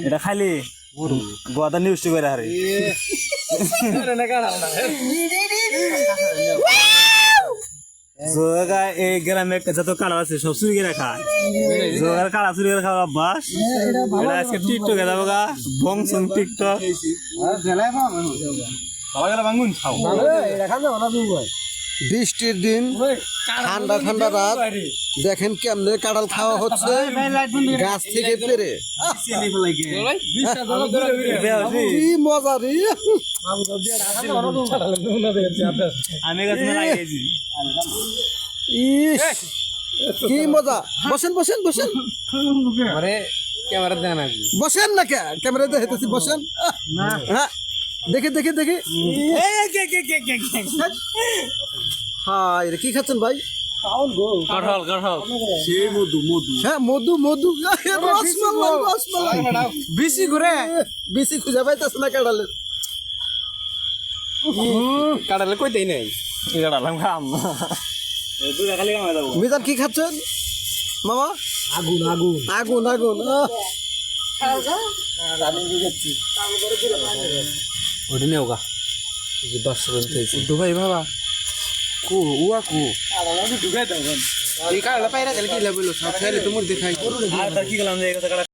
এটা খাইলি গোয়াদা নিউজ করে হারে জোগা এই গ্রামে যত কাড়া আছে সব চুরি করে খায় জোগার কাড়া চুরি করে খাওয়া অভ্যাস এটা আজকে টিকটকে যাবো গা বংশন টিকটক ভাঙুন খাও বৃষ্টির দিন ঠান্ডা ঠান্ডা রাত দেখেন কেমনে কাঁঠাল খাওয়া হচ্ছে গাছ থেকে পেরে কি মজা রে আমি গাছে লাগিয়েছি ইস কি মজা বসেন বসেন বসেন বসেন না কে ক্যামেরা দেখতেছি বসেন হ্যাঁ দেখে দেখে দেখে হাই রে কি খাচ্ছেন ভাই কাঁঠাল কাঁঠাল সেই মধু মধু হ্যাঁ মধু মধু রসমালাই রসমালাই বেশি করে বেশি খুঁজে পাইতেছে না কাঁঠালের কাঁঠালে কই দেই নাই কাঁঠালাম খাম দুটা খালি কামাই যাবো মিজান কি খাচ্ছেন মামা আগুন আগুন আগুন আগুন ওটা নেও গা 10 দুবাই বাবা কো উয়া কো ঢুকাই দাও এই কালা পায়রা গেল কি লাভ হলো সব খাইলে তোমার দেখাই আর তার কি গেলাম এই কথা